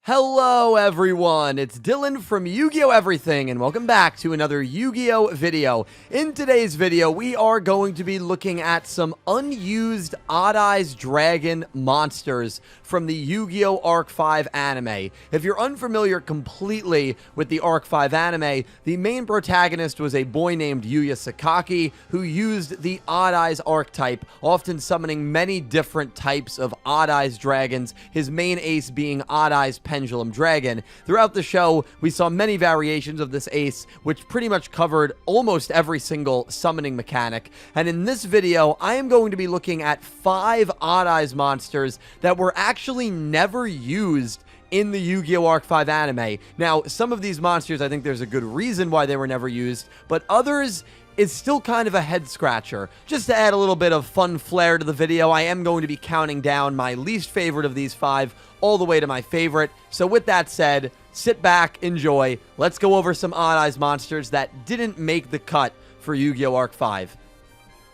Hello everyone, it's Dylan from Yugioh Everything, and welcome back to another Yu-Gi-Oh video. In today's video, we are going to be looking at some unused Odd Eyes Dragon monsters from the Yu-Gi-Oh! Arc 5 anime. If you're unfamiliar completely with the Arc 5 anime, the main protagonist was a boy named Yuya Sakaki, who used the Odd Eyes archetype, often summoning many different types of Odd Eyes dragons, his main ace being Odd Eyes Pendulum Dragon. Throughout the show, we saw many variations of this ace, which pretty much covered almost every single summoning mechanic. And in this video, I am going to be looking at 5 Odd Eyes monsters that were actually never used in the Yu-Gi-Oh! Arc 5 anime. Now, some of these monsters, I think there's a good reason why they were never used, but others, it's still kind of a head scratcher. Just to add a little bit of fun flair to the video, I am going to be counting down my least favorite of these 5 all the way to my favorite. So with that said, sit back, enjoy. Let's go over some Odd Eyes monsters that didn't make the cut for Yu-Gi-Oh! Arc 5.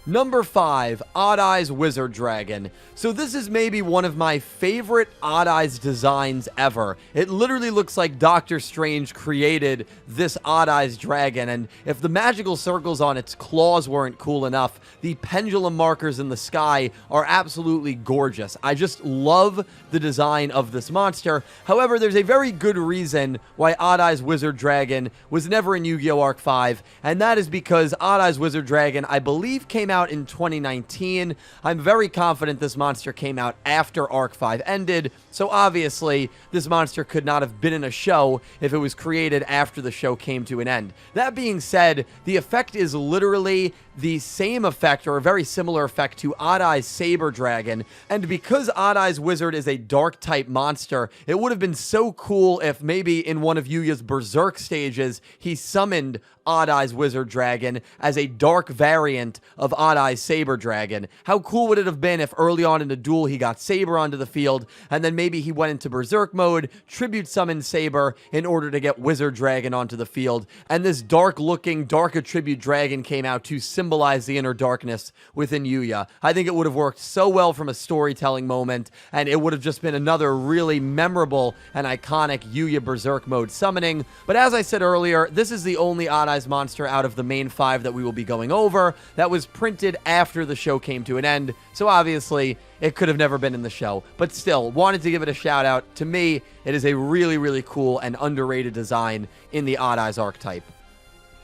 Number 5, Odd Eyes Wizard Dragon. So this is maybe one of my favorite Odd Eyes designs ever. It literally looks like Doctor Strange created this Odd Eyes dragon, and if the magical circles on its claws weren't cool enough, the pendulum markers in the sky are absolutely gorgeous. I just love the design of this monster. However, there's a very good reason why Odd Eyes Wizard Dragon was never in Yu-Gi-Oh! Arc 5, and that is because Odd Eyes Wizard Dragon, I believe, came out in 2019. I'm very confident this monster came out after Arc 5 ended, so obviously this monster could not have been in a show if it was created after the show came to an end. That being said, the effect is literally the same effect, or a very similar effect, to Odd Eyes Saber Dragon, and because Odd Eyes Wizard is a dark type monster, it would have been so cool if maybe in one of Yuya's Berserk stages he summoned Odd Eyes Wizard Dragon as a dark variant of Odd Eyes Saber Dragon. How cool would it have been if early on in the duel he got Saber onto the field, and then maybe he went into Berserk mode, tribute summoned Saber in order to get Wizard Dragon onto the field, and this dark looking, dark attribute dragon came out to symbolize the inner darkness within Yuya. I think it would have worked so well from a storytelling moment, and it would have just been another really memorable and iconic Yuya Berserk mode summoning. But as I said earlier, this is the only Odd Eyes monster out of the main 5 that we will be going over that was printed after the show came to an end, so obviously it could have never been in the show, but still wanted to give it a shout out. To me, it is a really cool and underrated design in the Odd Eyes archetype.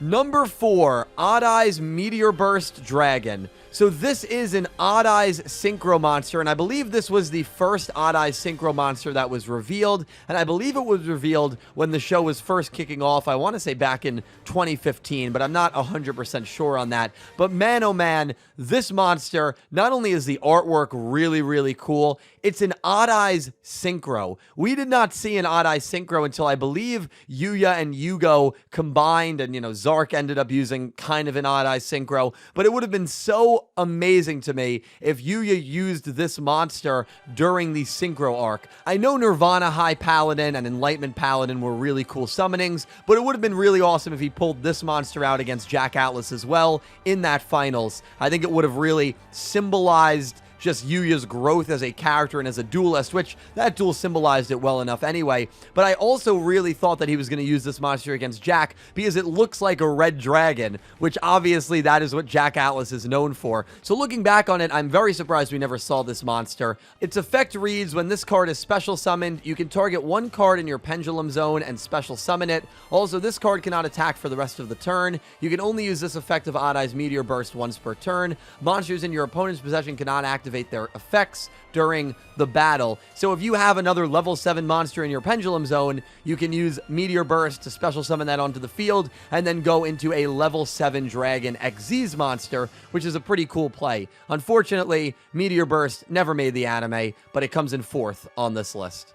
Number 4, Odd Eyes Meteorburst Dragon. So this is an Odd Eyes Synchro monster, and I believe this was the first Odd Eyes Synchro monster that was revealed, and I believe it was revealed when the show was first kicking off. I want to say back in 2015, but I'm not 100% sure on that. But man, oh man, this monster, not only is the artwork really cool, it's an Odd Eyes Synchro. We did not see an Odd Eyes Synchro until I believe Yuya and Yugioh combined, and Zark ended up using kind of an Odd Eyes Synchro, but it would have been so amazing to me if Yuya used this monster during the Synchro arc. I know Nirvana High Paladin and Enlightenment Paladin were really cool summonings, but it would have been really awesome if he pulled this monster out against Jack Atlas as well in that finals. I think it would have really symbolized just Yuya's growth as a character and as a duelist, which that duel symbolized it well enough anyway. But I also really thought that he was going to use this monster against Jack because it looks like a red dragon, which obviously that is what Jack Atlas is known for. So looking back on it, I'm very surprised we never saw this monster. Its effect reads, when this card is special summoned, you can target one card in your pendulum zone and special summon it. Also, this card cannot attack for the rest of the turn. You can only use this effect of Odd Eyes Meteorburst once per turn. Monsters in your opponent's possession cannot activate their effects during the battle. So if you have another level 7 monster in your pendulum zone, you can use Meteorburst to special summon that onto the field and then go into a level 7 Dragon Xyz monster, which is a pretty cool play. Unfortunately, Meteorburst never made the anime, but it comes in 4th on this list.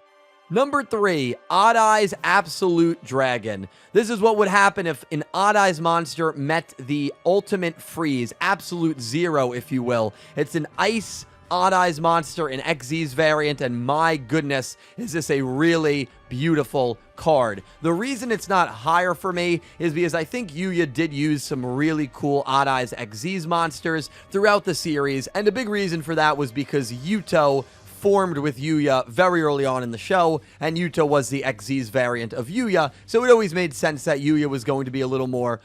Number 3, Odd Eyes Absolute Dragon. This is what would happen if an Odd Eyes monster met the ultimate freeze, Absolute Zero, if you will. It's an ice Odd Eyes monster, an Xyz variant, and my goodness, is this a really beautiful card. The reason it's not higher for me is because I think Yuya did use some really cool Odd Eyes Xyz monsters throughout the series, and a big reason for that was because Yuto formed with Yuya very early on in the show, and Yuto was the Xyz variant of Yuya, so it always made sense that Yuya was going to be a little more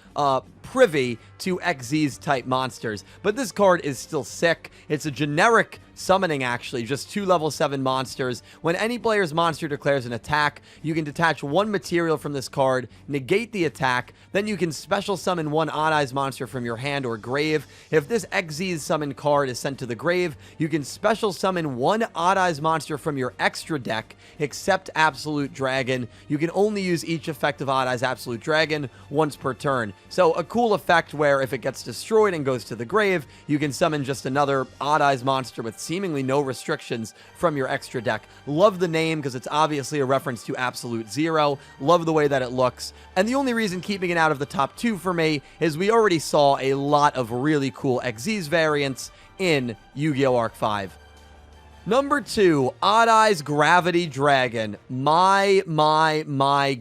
privy to Xyz type monsters. But this card is still sick. It's a generic summoning, actually, just 2 level 7 monsters. When any player's monster declares an attack, you can detach 1 material from this card, negate the attack, then you can special summon 1 Odd Eyes monster from your hand or grave. If this Xyz summon card is sent to the grave, you can special summon 1 Odd Eyes monster from your extra deck, except Absolute Dragon. You can only use each effect of Odd Eyes Absolute Dragon once per turn. So a cool effect where if it gets destroyed and goes to the grave, you can summon just another Odd Eyes monster with seemingly no restrictions from your extra deck. Love the name because it's obviously a reference to Absolute Zero. Love the way that it looks. And the only reason keeping it out of the top 2 for me is we already saw a lot of really cool Xyz variants in Yu-Gi-Oh! Arc 5. Number 2, Odd Eyes Gravity Dragon. My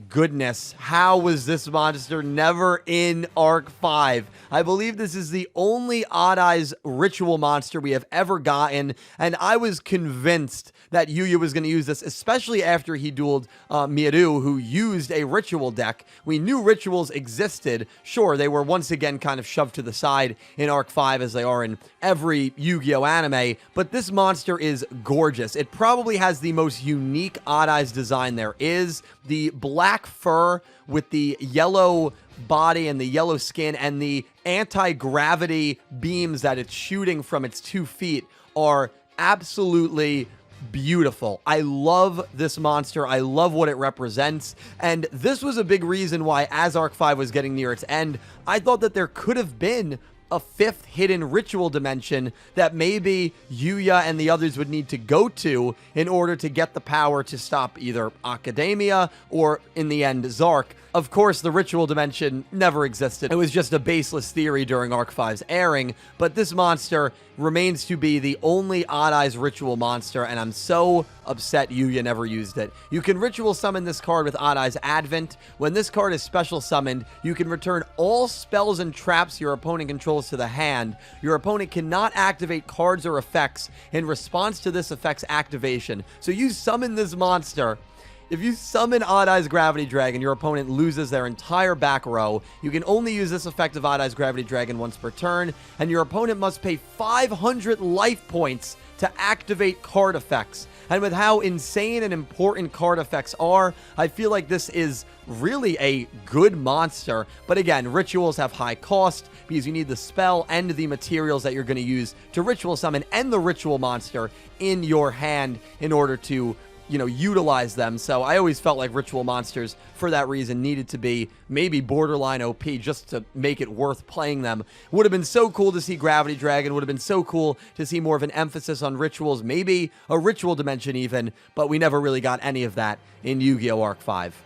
goodness. How was this monster never in Arc 5? I believe this is the only Odd Eyes ritual monster we have ever gotten, and I was convinced that Yuya was going to use this, especially after he dueled Miru, who used a ritual deck. We knew rituals existed. Sure, they were once again kind of shoved to the side in Arc 5 as they are in every Yu-Gi-Oh! Anime, but this monster is gorgeous. It probably has the most unique Odd Eyes design there is. The black fur with the yellow body and the yellow skin and the anti-gravity beams that it's shooting from its 2 feet are absolutely beautiful. I love this monster. I love what it represents. And this was a big reason why, as Arc 5 was getting near its end, I thought that there could have been a 5th hidden ritual dimension that maybe Yuya and the others would need to go to in order to get the power to stop either Academia or, in the end, Zark. Of course, the ritual dimension never existed. It was just a baseless theory during Arc 5's airing, but this monster remains to be the only Odd Eyes ritual monster, and I'm so upset Yuya never used it. You can ritual summon this card with Odd Eyes Advent. When this card is special summoned, you can return all spells and traps your opponent controls to the hand. Your opponent cannot activate cards or effects in response to this effect's activation. So you summon this monster. If you summon Odd Eyes Gravity Dragon, your opponent loses their entire back row. You can only use this effect of Odd Eyes Gravity Dragon once per turn, and your opponent must pay 500 life points to activate card effects. And with how insane and important card effects are, I feel like this is really a good monster. But again, rituals have high cost because you need the spell and the materials that you're going to use to ritual summon and the ritual monster in your hand in order to, you know, utilize them. So I always felt like ritual monsters, for that reason, needed to be maybe borderline OP just to make it worth playing them. Would have been so cool to see Gravity Dragon. Would have been so cool to see more of an emphasis on rituals, maybe a ritual dimension even, but we never really got any of that in Yu-Gi-Oh! Arc 5.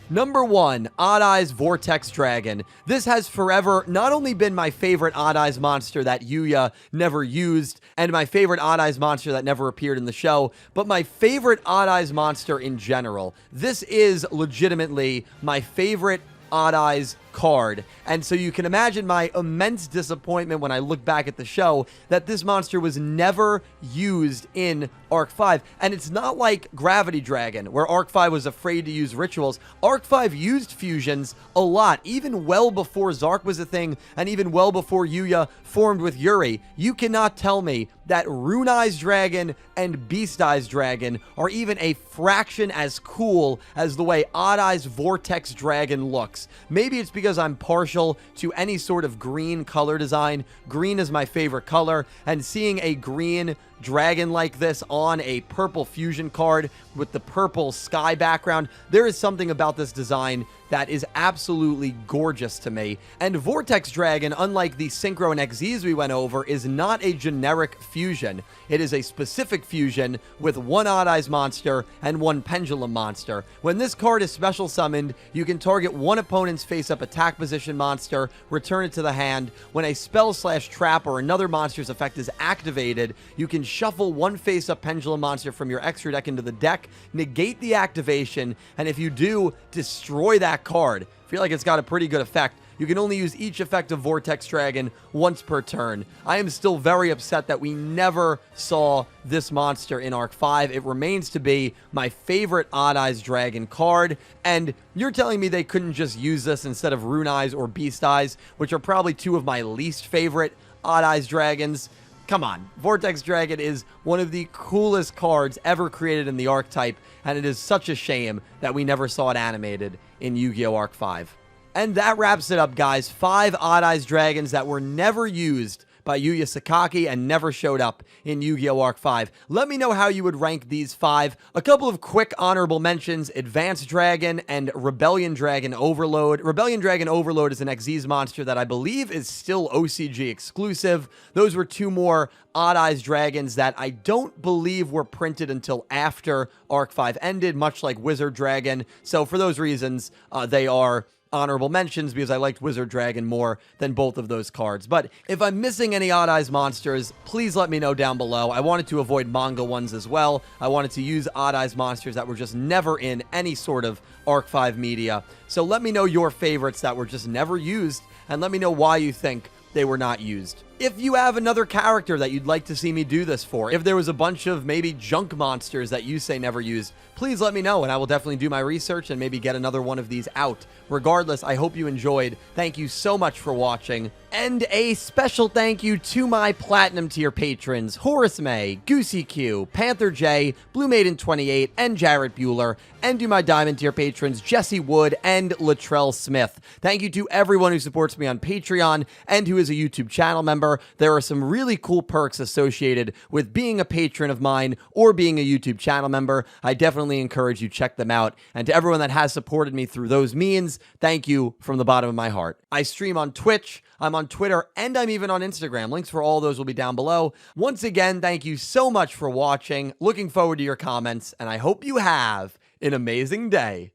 Number 1, Odd Eyes Vortex Dragon. This has forever not only been my favorite Odd Eyes monster that Yuya never used, and my favorite Odd Eyes monster that never appeared in the show, but my favorite Odd Eyes monster in general. This is legitimately my favorite Odd Eyes card, and so you can imagine my immense disappointment when I look back at the show that this monster was never used in Arc 5. And it's not like Gravity Dragon, where Arc 5 was afraid to use rituals. Arc 5 used fusions a lot, even well before Zark was a thing, and even well before Yuya formed with Yuri. You cannot tell me that Rune Eyes Dragon and Beast Eyes Dragon are even a fraction as cool as the way Odd Eyes Vortex Dragon looks. Maybe it's because I'm partial to any sort of green color design. Green is my favorite color, and seeing a green dragon like this on a purple fusion card with the purple sky background, there is something about this design that is absolutely gorgeous to me. And Vortex Dragon, unlike the Synchro and Xyz we went over, is not a generic fusion. It is a specific fusion with 1 Odd Eyes monster and 1 Pendulum monster. When this card is special summoned, you can target 1 opponent's face-up attack position monster, return it to the hand. When a spell/trap or another monster's effect is activated, you can shuffle 1 face-up Pendulum monster from your extra deck into the deck, negate the activation, and if you do, destroy that card. I feel like it's got a pretty good effect. you can only use each effect of Vortex Dragon once per turn. I am still very upset that we never saw this monster in Arc 5. It remains to be my favorite Odd Eyes Dragon card, and you're telling me they couldn't just use this instead of Rune Eyes or Beast Eyes, which are probably two of my least favorite Odd Eyes Dragons? Come on, Vortex Dragon is one of the coolest cards ever created in the archetype, and it is such a shame that we never saw it animated in Yu-Gi-Oh! Arc 5. And that wraps it up, guys. 5 Odd Eyes Dragons that were never used by Yuya Sakaki and never showed up in Yu-Gi-Oh! Arc 5. Let me know how you would rank these 5. A couple of quick honorable mentions: Advanced Dragon and Rebellion Dragon Overload. Rebellion Dragon Overload is an Xyz monster that I believe is still OCG exclusive. Those were 2 more Odd Eyes Dragons that I don't believe were printed until after Arc 5 ended, much like Wizard Dragon. So for those reasons, they are honorable mentions, because I liked Wizard Dragon more than both of those cards. But if I'm missing any Odd Eyes monsters, please let me know down below. I wanted to avoid manga ones as well. I wanted to use Odd Eyes monsters that were just never in any sort of Arc 5 media. So let me know your favorites that were just never used, and let me know why you think they were not used. If you have another character that you'd like to see me do this for, if there was a bunch of maybe junk monsters that you say never used, please let me know, and I will definitely do my research and maybe get another one of these out. Regardless, I hope you enjoyed. Thank you so much for watching. And a special thank you to my Platinum tier patrons, Horace Maye, Goosey Q, Panther J, Blue Maiden 28, and Jarrett Buller, and to my Diamond tier patrons, Jesse Wood and Latrell Smith. Thank you to everyone who supports me on Patreon and who is a YouTube channel member. There are some really cool perks associated with being a patron of mine or being a YouTube channel member. I definitely encourage you to check them out. And to everyone that has supported me through those means, thank you from the bottom of my heart. I stream on Twitch, I'm on Twitter, and I'm even on Instagram. Links for all those will be down below. Once again, thank you so much for watching. Looking forward to your comments, and I hope you have an amazing day.